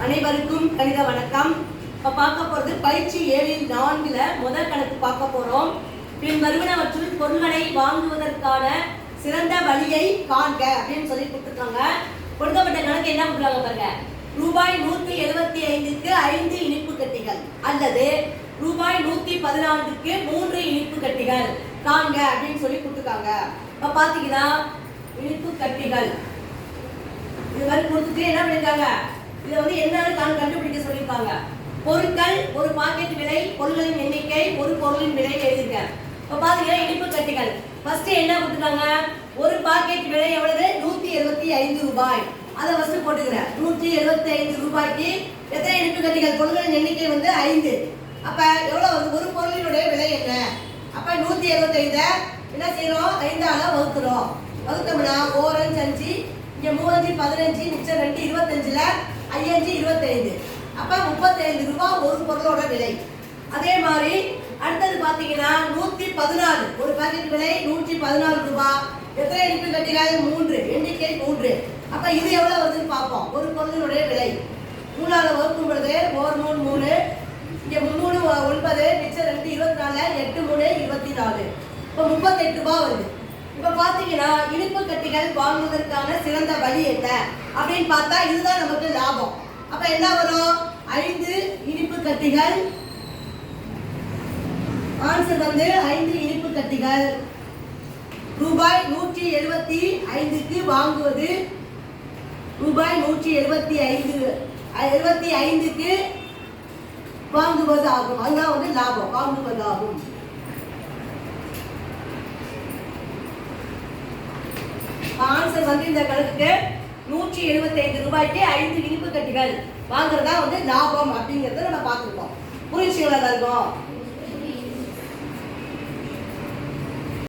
அனைவருக்கும் கணித வணக்கம். இப்போ பார்க்க போகிறது பயிற்சி 7-4 முதல் கணக்கு பார்க்க போகிறோம். பின் வருவனவற்றுள் பொருள்களை வாங்குவதற்கான சிறந்த வழியை காண்க அப்படின்னு சொல்லி கொடுத்துருக்காங்க. கொடுக்கப்பட்ட கணக்கு என்ன கொடுக்குறாங்க பாருங்க. ரூபாய் 175க்கு 5 இனிப்பு கட்டிகள் அல்லது ரூபாய் 114க்கு 3 இனிப்பு கட்டிகள் காண்க அப்படின்னு சொல்லி கொடுத்துருக்காங்க. இப்போ பார்த்தீங்கன்னா இனிப்பு கட்டிகள் இது மாதிரி கொடுத்துட்டு என்ன பண்ணிருக்காங்க, இதை வந்து என்னன்னு கண்டுபிடிக்க சொல்லியிருக்காங்க. பொருட்கள், ஒரு பாக்கெட் விலை, பொருட்களின் எண்ணிக்கை, ஒரு பொருளின் விலை எழுதிருக்க. இப்போ பார்த்தீங்கன்னா இனிப்பு கட்டிகள் ஃபர்ஸ்ட் என்ன கொடுத்துருக்காங்க, ஒரு பாக்கெட் விலை எவ்வளவு 175 ரூபாய். அதை ஃபர்ஸ்ட் போட்டுக்கிறேன். 175 ரூபாய்க்கு எத்தனை இனிப்பு கட்டிகள், பொருட்களின் எண்ணிக்கை வந்து 5. அப்போ எவ்வளோ வருது, ஒரு பொருளினுடைய விலை என்ன? அப்போ 175 என்ன செய்யறோம், 5ஆல வகுக்கிறோம். வகுத்தோம்னா 4 5, இங்கே 3 15, மிச்சம் 2 25ல 5 25. அப்போ 35 ரூபாய் ஒரு பொருளோட விலை. அதே மாதிரி அடுத்தது பார்த்தீங்கன்னா 114, ஒரு பாக்கெட் விலை 114 ரூபாய். எத்தனை இனிப்பு கட்டிகள், 3, எண்ணிக்கை 3. அப்போ இது எவ்வளோ வருதுன்னு பார்ப்போம். ஒரு பொருளினுடைய விலை 3ஆல வகுக்கும் பொழுது 1 3 3, இங்கே 3 9, மிச்சம் 2 24, 8 3 24. இப்போ 38 ரூபாய் வருது. இப்போ பார்த்தீங்கன்னா இனிப்பு கட்டிகள் வாங்குவதற்கான சிறந்த வழி என்ன அப்படின்னு பார்த்தா இதுதான் நமக்கு லாபம். அப்போ என்ன வரும், 5 இனிப்பு கட்டிகள். ஆன்சர் வந்து 5 இனிப்பு கட்டிகள் ரூபாய் 175க்கு வாங்குவது, ரூபாய் 175க்கு வாங்குவது ஆகும். அதுதான் வந்து லாபம், வாங்குவது ஆகும். ஆன்சர் வந்து இந்த கணக்குக்கு 175 ரூபாய்க்கு 5 இனிப்பு கட்டிகள் வாங்குறதா வந்து லாபம் அப்படிங்கிறத நம்ம பார்த்துருக்கோம். புரிச்சுங்களா இருக்கும்.